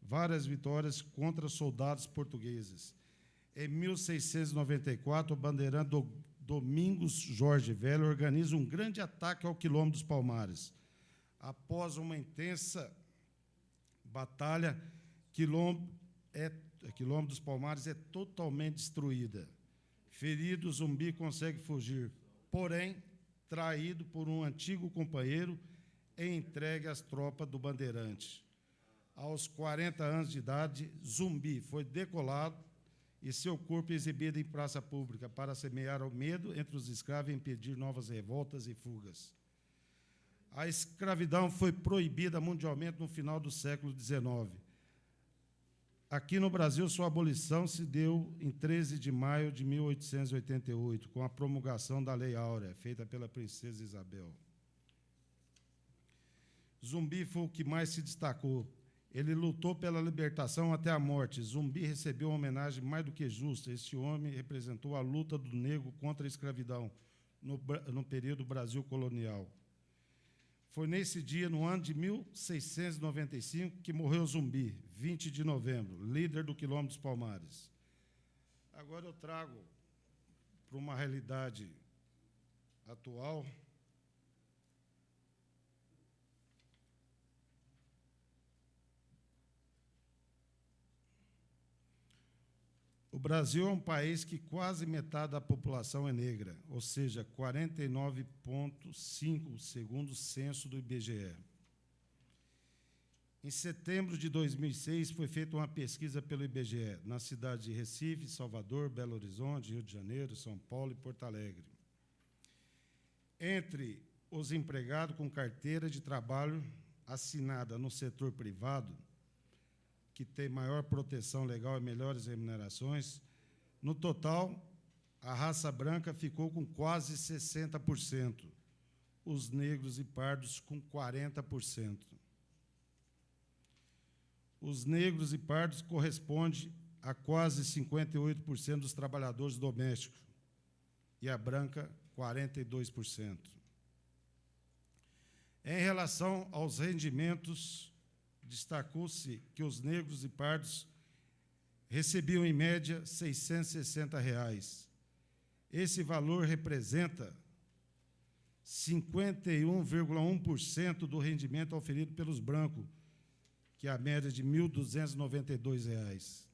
várias vitórias contra soldados portugueses. Em 1694, o bandeirante Domingos Jorge Velho organiza um grande ataque ao Quilombo dos Palmares. Após uma intensa batalha, Quilombo dos Palmares é totalmente destruída. Ferido, Zumbi consegue fugir, porém, traído por um antigo companheiro e entregue às tropas do bandeirante. Aos 40 anos de idade, Zumbi foi decolado e seu corpo exibido em praça pública para semear o medo entre os escravos e impedir novas revoltas e fugas. A escravidão foi proibida mundialmente no final do século XIX. Aqui no Brasil, sua abolição se deu em 13 de maio de 1888, com a promulgação da Lei Áurea, feita pela princesa Isabel. Zumbi foi o que mais se destacou. Ele lutou pela libertação até a morte. Zumbi recebeu uma homenagem mais do que justa. Este homem representou a luta do negro contra a escravidão no período Brasil colonial. Foi nesse dia, no ano de 1695, que morreu Zumbi, 20 de novembro, líder do Quilombo dos Palmares. Agora eu trago para uma realidade atual. O Brasil é um país que quase metade da população é negra, ou seja, 49,5%, segundo o censo do IBGE. Em setembro de 2006, foi feita uma pesquisa pelo IBGE nas cidades de Recife, Salvador, Belo Horizonte, Rio de Janeiro, São Paulo e Porto Alegre. Entre os empregados com carteira de trabalho assinada no setor privado, que tem maior proteção legal e melhores remunerações, no total, a raça branca ficou com quase 60%, os negros e pardos com 40%. Os negros e pardos correspondem a quase 58% dos trabalhadores domésticos, e a branca, 42%. Em relação aos rendimentos, destacou-se que os negros e pardos recebiam, em média, R$ 660. Esse valor representa 51,1% do rendimento oferido pelos brancos, que é a média de R$ 1.292.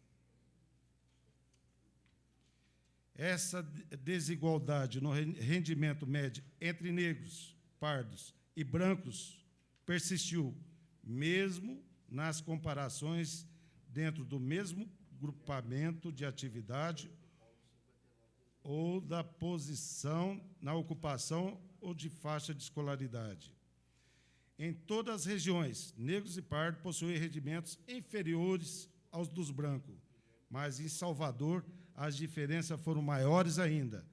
Essa desigualdade no rendimento médio entre negros, pardos e brancos persistiu, mesmo nas comparações dentro do mesmo grupamento de atividade ou da posição na ocupação ou de faixa de escolaridade. Em todas as regiões, negros e pardos possuem rendimentos inferiores aos dos brancos, mas em Salvador as diferenças foram maiores ainda.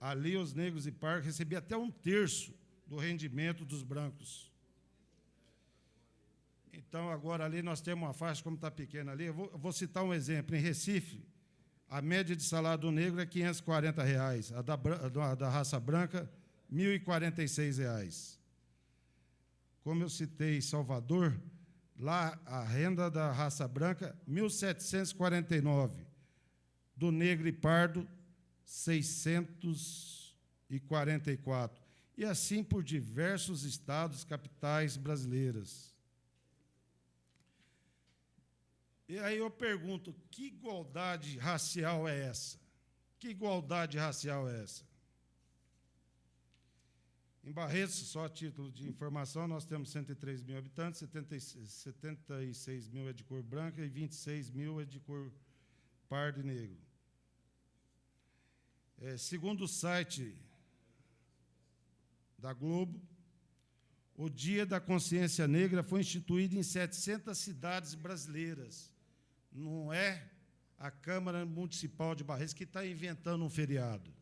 Ali os negros e pardos recebiam até 1/3 do rendimento dos brancos. Então, agora ali nós temos uma faixa, como está pequena ali, eu vou citar um exemplo. Em Recife, a média de salário do negro é R$ 540, a da raça branca, R$ 1.046. Como eu citei em Salvador, lá a renda da raça branca, R$ 1.749, do negro e pardo, R$ 644, e assim por diversos estados, capitais brasileiras. E aí eu pergunto, que igualdade racial é essa? Que igualdade racial é essa? Em Barretos, só a título de informação, nós temos 103 mil habitantes, 76 mil é de cor branca e 26 mil é de cor pardo e negro. Segundo o site da Globo, o Dia da Consciência Negra foi instituído em 700 cidades brasileiras. Não é a Câmara Municipal de Barretos que está inventando um feriado.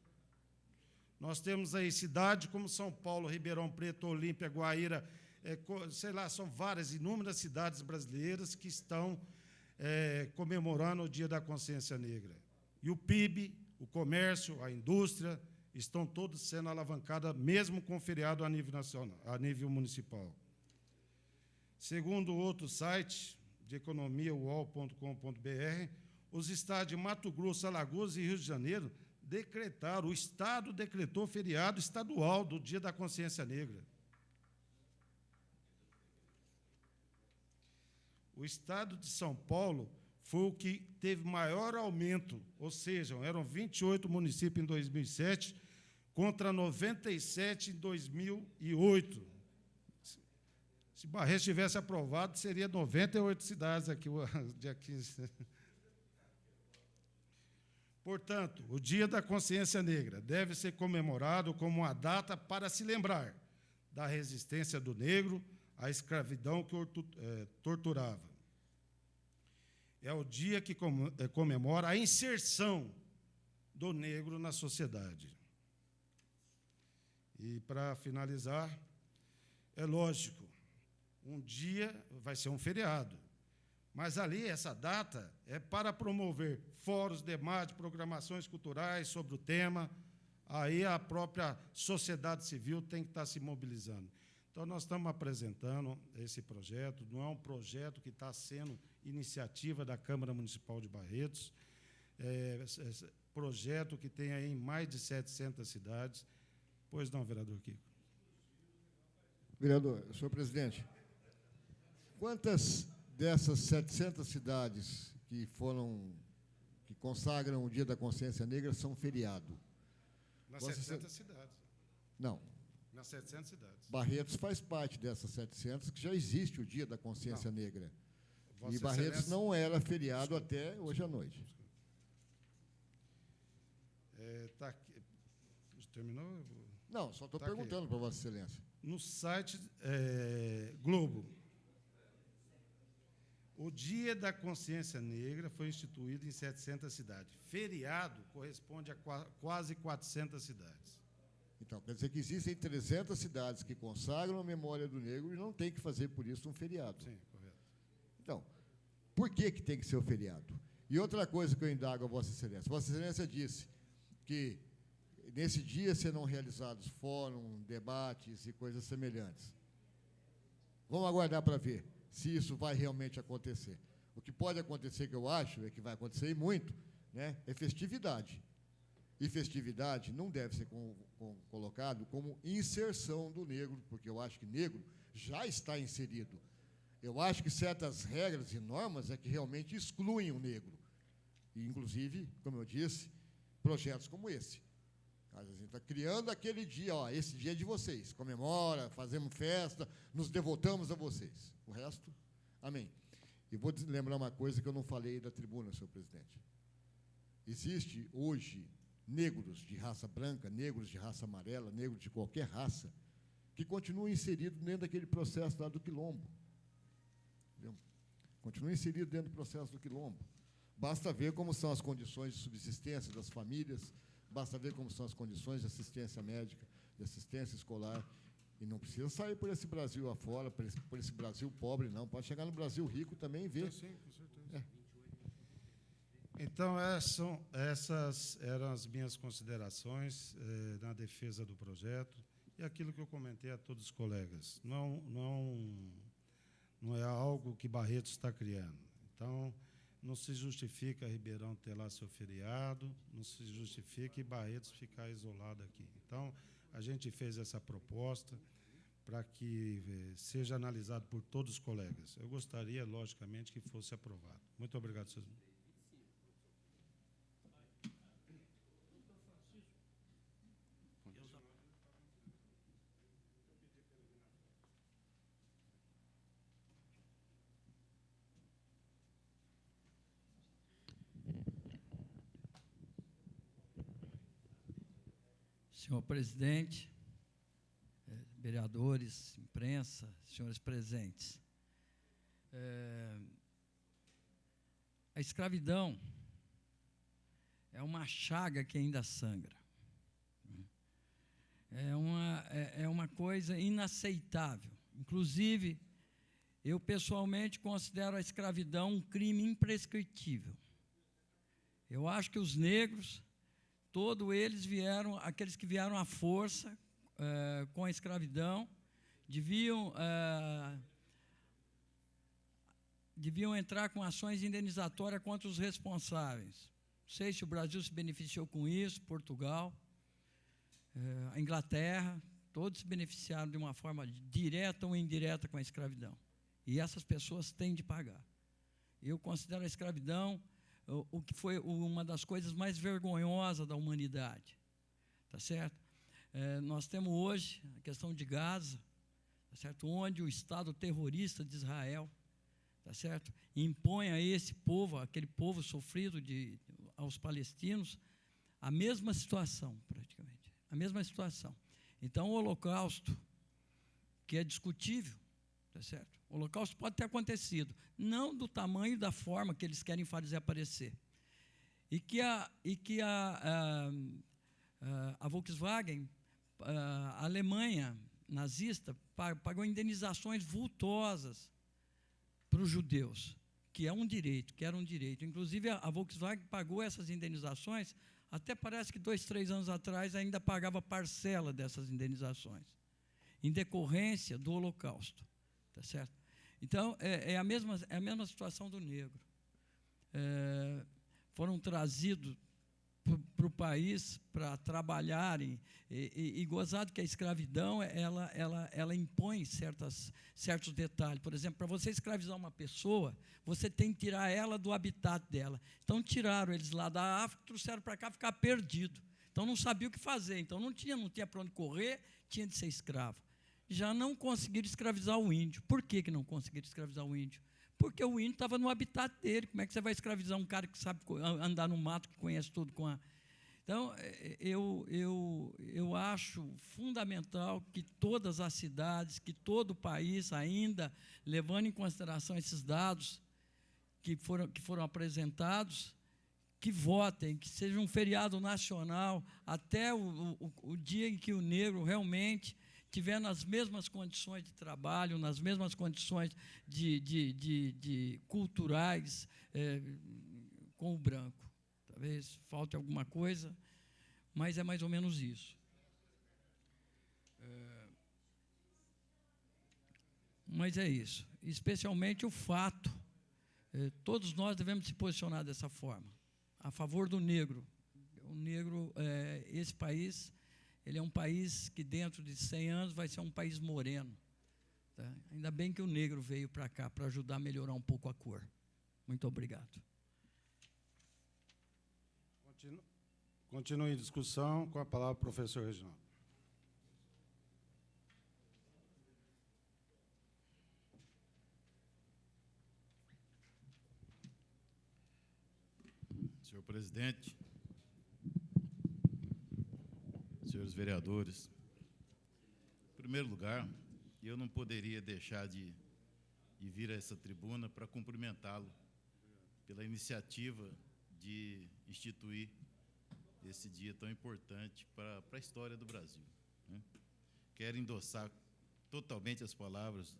Nós temos aí cidades como São Paulo, Ribeirão Preto, Olímpia, Guaíra, sei lá, são várias, inúmeras cidades brasileiras que estão comemorando o Dia da Consciência Negra. E o PIB, o comércio, a indústria, estão todos sendo alavancados, mesmo com feriado a nível nacional, a nível municipal. Segundo outro site de economia, uol.com.br, os estados de Mato Grosso, Alagoas e Rio de Janeiro decretaram, o Estado decretou feriado estadual do Dia da Consciência Negra. O Estado de São Paulo foi o que teve maior aumento, ou seja, eram 28 municípios em 2007, contra 97 em 2008. Se Barretos tivesse aprovado, seria 98 cidades aqui, dia 15. Portanto, o Dia da Consciência Negra deve ser comemorado como uma data para se lembrar da resistência do negro à escravidão que o torturava. É o dia que comemora a inserção do negro na sociedade. E, para finalizar, é lógico, um dia vai ser um feriado, mas ali, essa data, é para promover fóruns, debates, programações culturais sobre o tema. Aí a própria sociedade civil tem que estar se mobilizando. Então, nós estamos apresentando esse projeto, não é um projeto que está sendo iniciativa da Câmara Municipal de Barretos, projeto que tem aí em mais de 700 cidades. Pois não, vereador Kiko.
Vereador, senhor presidente, quantas dessas 700 cidades que consagram o Dia da Consciência Negra são feriado?
Nas 700 cidades.
Não.
Nas 700 cidades.
Barretos faz parte dessas 700, que já existe o Dia da Consciência Negra.
Vossa
E Barretos
Excelência,
não era feriado até hoje à noite.
Tá aqui. Terminou?
Não, só estou
Tá
perguntando para Vossa Excelência.
No site Globo, o Dia da Consciência Negra foi instituído em 700 cidades. Feriado corresponde a quase 400 cidades.
Então, quer dizer que existem 300 cidades que consagram a memória do negro e não tem que fazer, por isso, um feriado.
Sim, correto.
Então, por que tem que ser o feriado? E outra coisa que eu indago a Vossa Excelência. Vossa Excelência disse que nesse dia serão realizados fóruns, debates e coisas semelhantes. Vamos aguardar para ver se isso vai realmente acontecer. O que pode acontecer, que eu acho, é que vai acontecer e muito, né, é festividade. E festividade não deve ser colocado como inserção do negro, porque eu acho que negro já está inserido. Eu acho que certas regras e normas é que realmente excluem o negro. E, inclusive, como eu disse, projetos como esse. A gente está criando aquele dia, ó, esse dia é de vocês. Comemora, fazemos festa, nos devotamos a vocês. O resto, amém. E vou lembrar uma coisa que eu não falei da tribuna, senhor presidente. Existe hoje negros de raça branca, negros de raça amarela, negros de qualquer raça, que continuam inseridos dentro daquele processo lá do quilombo. Entendeu? Continuam inseridos dentro do processo do quilombo. Basta ver como são as condições de subsistência das famílias, basta ver como são as condições de assistência médica, de assistência escolar, e não precisa sair por esse Brasil afora, por esse Brasil pobre, não. Pode chegar no Brasil rico também e ver.
Sim, com certeza. Então, essas eram as minhas considerações na defesa do projeto e aquilo que eu comentei a todos os colegas. Não é algo que Barretos está criando. Então, não se justifica Ribeirão ter lá seu feriado, não se justifica Barretos ficar isolado aqui. Então, a gente fez essa proposta para que seja analisado por todos os colegas. Eu gostaria, logicamente, que fosse aprovado. Muito obrigado, senhor.
Senhor presidente, vereadores, imprensa, senhores presentes. A escravidão é uma chaga que ainda sangra. É uma coisa inaceitável. Inclusive, eu pessoalmente considero a escravidão um crime imprescritível. Eu acho que os negros, todos eles vieram, aqueles que vieram à força com a escravidão, deviam entrar com ações indenizatórias contra os responsáveis. Não sei se o Brasil se beneficiou com isso, Portugal, a Inglaterra, todos se beneficiaram de uma forma direta ou indireta com a escravidão. E essas pessoas têm de pagar. Eu considero a escravidão o que foi uma das coisas mais vergonhosas da humanidade. Tá certo? Nós temos hoje a questão de Gaza, tá certo? Onde o Estado terrorista de Israel, tá certo? Impõe a esse povo, aquele povo sofrido aos palestinos, a mesma situação, praticamente. A mesma situação. Então, o Holocausto, que é discutível, tá certo? O Holocausto pode ter acontecido, não do tamanho e da forma que eles querem fazer aparecer. E que a Volkswagen, a Alemanha nazista, pagou indenizações vultosas para os judeus, que era um direito. Inclusive, a Volkswagen pagou essas indenizações, até parece que 2, 3 anos atrás ainda pagava parcela dessas indenizações, em decorrência do Holocausto. Tá certo? Então, é a mesma situação do negro. Foram trazidos para o país para trabalharem, e gozado que a escravidão ela impõe certos detalhes. Por exemplo, para você escravizar uma pessoa, você tem que tirar ela do habitat dela. Então, tiraram eles lá da África, trouxeram para cá, ficar perdido. Então, não sabia o que fazer. Então, não tinha para onde correr, tinha de ser escravo. Já não conseguiram escravizar o índio. Por que não conseguiram escravizar o índio? Porque o índio estava no habitat dele. Como é que você vai escravizar um cara que sabe andar no mato, que conhece tudo com a... Então, eu acho fundamental que todas as cidades, que todo o país, ainda levando em consideração esses dados que foram apresentados, que votem, que seja um feriado nacional até o dia em que o negro realmente tiver nas mesmas condições de trabalho, nas mesmas condições de culturais com o branco. Talvez falte alguma coisa, mas é mais ou menos isso. Mas é isso. Especialmente o fato, todos nós devemos se posicionar dessa forma, a favor do negro. O negro, esse país, ele é um país que dentro de 100 anos vai ser um país moreno. Tá? Ainda bem que o negro veio para cá para ajudar a melhorar um pouco a cor. Muito obrigado.
Continue a discussão, com a palavra o professor Reginaldo.
Senhor presidente, senhores vereadores, em primeiro lugar, eu não poderia deixar de vir a essa tribuna para cumprimentá-lo pela iniciativa de instituir esse dia tão importante para a história do Brasil, né? Quero endossar totalmente as palavras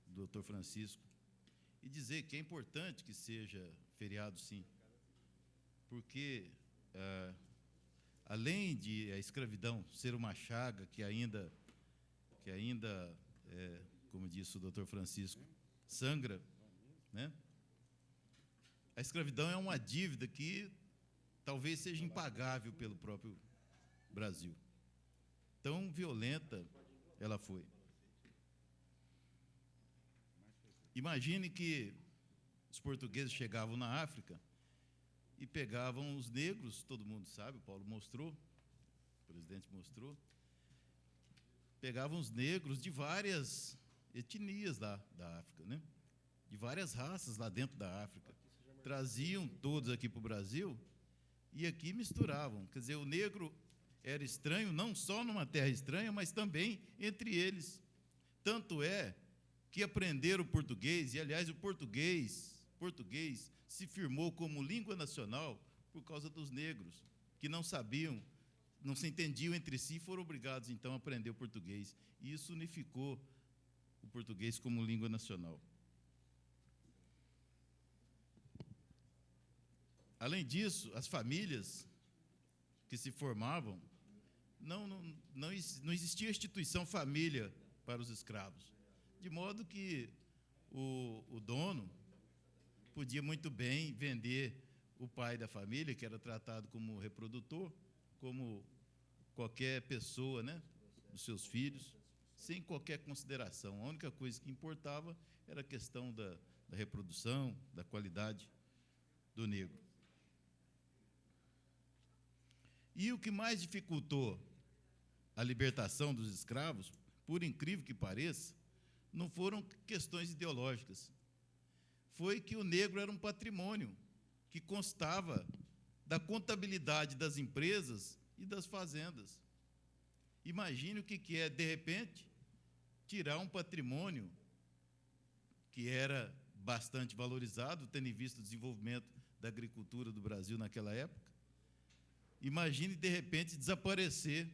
do Dr. Francisco e dizer que é importante que seja feriado, sim, porque, além de a escravidão ser uma chaga que ainda como disse o Dr. Francisco, sangra, né? A escravidão é uma dívida que talvez seja impagável pelo próprio Brasil. Tão violenta ela foi. Imagine que os portugueses chegavam na África e pegavam os negros, todo mundo sabe, o Paulo mostrou, o presidente mostrou, pegavam os negros de várias etnias lá da África, né? De várias raças lá dentro da África. Traziam todos aqui para o Brasil e aqui misturavam. Quer dizer, o negro era estranho, não só numa terra estranha, mas também entre eles. Tanto é que aprenderam português, e, aliás, o português se firmou como língua nacional por causa dos negros, que não sabiam, não se entendiam entre si, foram obrigados, então, a aprender o português. E isso unificou o português como língua nacional. Além disso, as famílias que se formavam, não existia instituição família para os escravos, de modo que o dono podia muito bem vender o pai da família, que era tratado como reprodutor, como qualquer pessoa, né, dos seus filhos, sem qualquer consideração. A única coisa que importava era a questão da reprodução, da qualidade do negro. E o que mais dificultou a libertação dos escravos, por incrível que pareça, não foram questões ideológicas. Foi que o negro era um patrimônio que constava da contabilidade das empresas e das fazendas. Imagine o que é, de repente, tirar um patrimônio que era bastante valorizado, tendo em vista o desenvolvimento da agricultura do Brasil naquela época. Imagine, de repente, desaparecer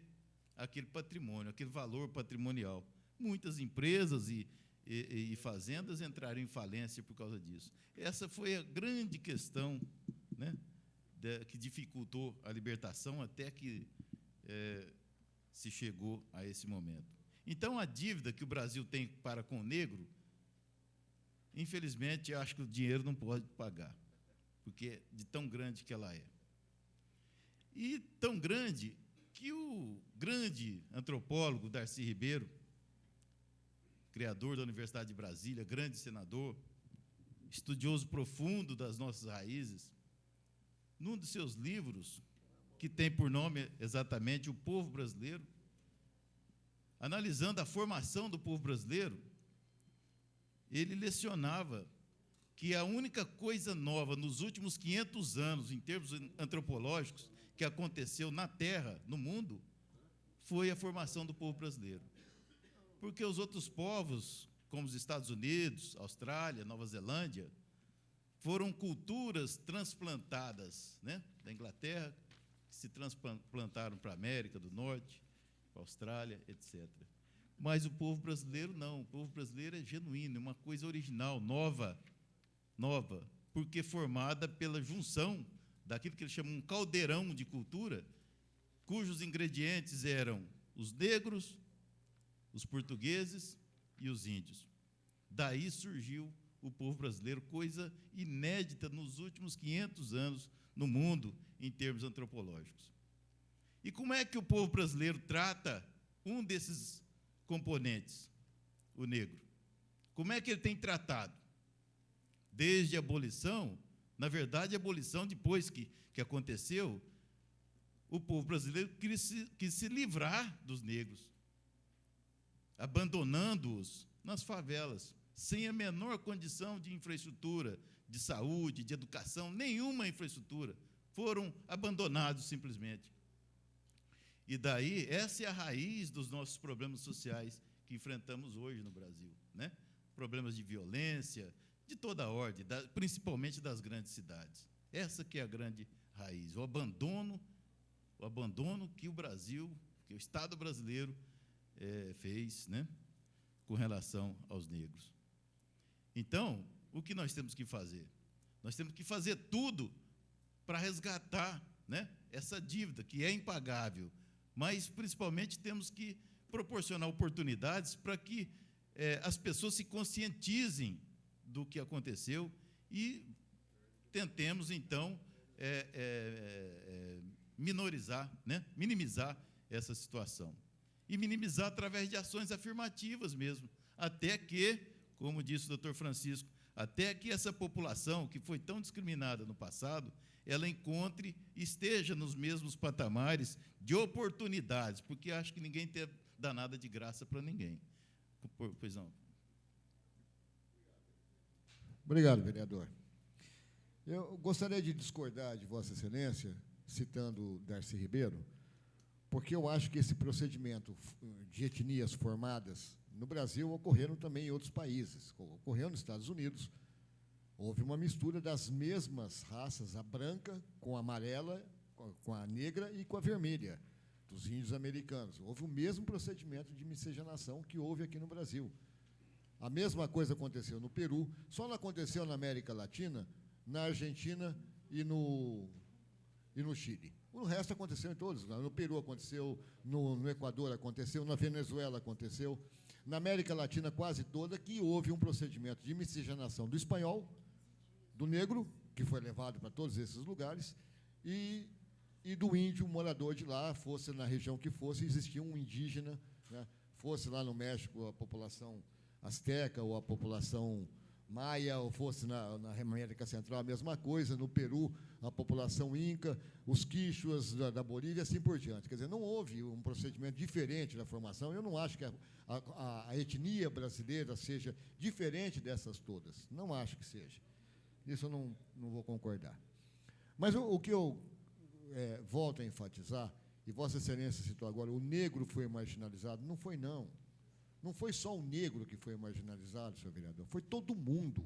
aquele patrimônio, aquele valor patrimonial. Muitas empresas e fazendas entraram em falência por causa disso. Essa foi a grande questão, né, que dificultou a libertação até que se chegou a esse momento. Então, a dívida que o Brasil tem para com o negro, infelizmente, eu acho que o dinheiro não pode pagar, porque é de tão grande que ela é. E tão grande que o grande antropólogo Darcy Ribeiro, criador da Universidade de Brasília, grande senador, estudioso profundo das nossas raízes, num dos seus livros, que tem por nome exatamente O Povo Brasileiro, analisando a formação do povo brasileiro, ele lecionava que a única coisa nova nos últimos 500 anos, em termos antropológicos, que aconteceu na Terra, no mundo, foi a formação do povo brasileiro. Porque os outros povos, como os Estados Unidos, Austrália, Nova Zelândia, foram culturas transplantadas, né, da Inglaterra, que se transplantaram para a América do Norte, para a Austrália, etc. Mas o povo brasileiro não, o povo brasileiro é genuíno, é uma coisa original, nova, porque formada pela junção daquilo que eles chamam um caldeirão de cultura, cujos ingredientes eram os negros, os portugueses e os índios. Daí surgiu o povo brasileiro, coisa inédita nos últimos 500 anos no mundo, em termos antropológicos. E como é que o povo brasileiro trata um desses componentes, o negro? Como é que ele tem tratado? Desde a abolição, na verdade, a abolição, depois que aconteceu, o povo brasileiro quis se livrar dos negros, abandonando-os nas favelas, sem a menor condição de infraestrutura, de saúde, de educação, nenhuma infraestrutura. Foram abandonados simplesmente. E daí, essa é a raiz dos nossos problemas sociais que enfrentamos hoje no Brasil, né? Problemas de violência, de toda a ordem, principalmente das grandes cidades. Essa que é a grande raiz, o abandono que o Brasil, que o Estado brasileiro fez, né, com relação aos negros. Então, o que nós temos que fazer? Nós temos que fazer tudo para resgatar, né, essa dívida que é impagável, mas principalmente temos que proporcionar oportunidades para que as pessoas se conscientizem do que aconteceu e tentemos, então, minimizar essa situação. E minimizar através de ações afirmativas mesmo, até que, como disse o doutor Francisco, até que essa população, que foi tão discriminada no passado, ela esteja nos mesmos patamares de oportunidades, porque acho que ninguém dá nada de graça para ninguém. Pois não.
Obrigado, vereador. Eu gostaria de discordar de Vossa Excelência, citando Darcy Ribeiro, porque eu acho que esse procedimento de etnias formadas no Brasil ocorreram também em outros países. Ocorreu nos Estados Unidos. Houve uma mistura das mesmas raças, a branca com a amarela, com a negra e com a vermelha, dos índios americanos. Houve o mesmo procedimento de miscigenação que houve aqui no Brasil. A mesma coisa aconteceu no Peru, só não aconteceu na América Latina, na Argentina e no Chile. O resto aconteceu em todos. No Peru aconteceu, no Equador aconteceu, na Venezuela aconteceu. Na América Latina quase toda, que houve um procedimento de miscigenação do espanhol, do negro, que foi levado para todos esses lugares, e do índio morador de lá, fosse na região que fosse, existia um indígena, né, fosse lá no México a população asteca ou a população maia, ou fosse na América Central a mesma coisa, no Peru a população inca, os quichuas da Bolívia, assim por diante. Quer dizer, não houve um procedimento diferente na formação. Eu não acho que a etnia brasileira seja diferente dessas todas. Não acho que seja. Isso eu não vou concordar. Mas o que eu volto a enfatizar, e Vossa Excelência citou agora, o negro foi marginalizado. Não foi, não. Não foi só o negro que foi marginalizado, senhor vereador, foi todo mundo.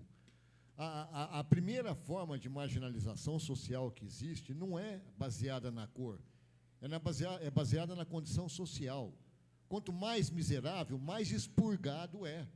A primeira forma de marginalização social que existe não é baseada na cor, é baseada na condição social. Quanto mais miserável, mais expurgado é.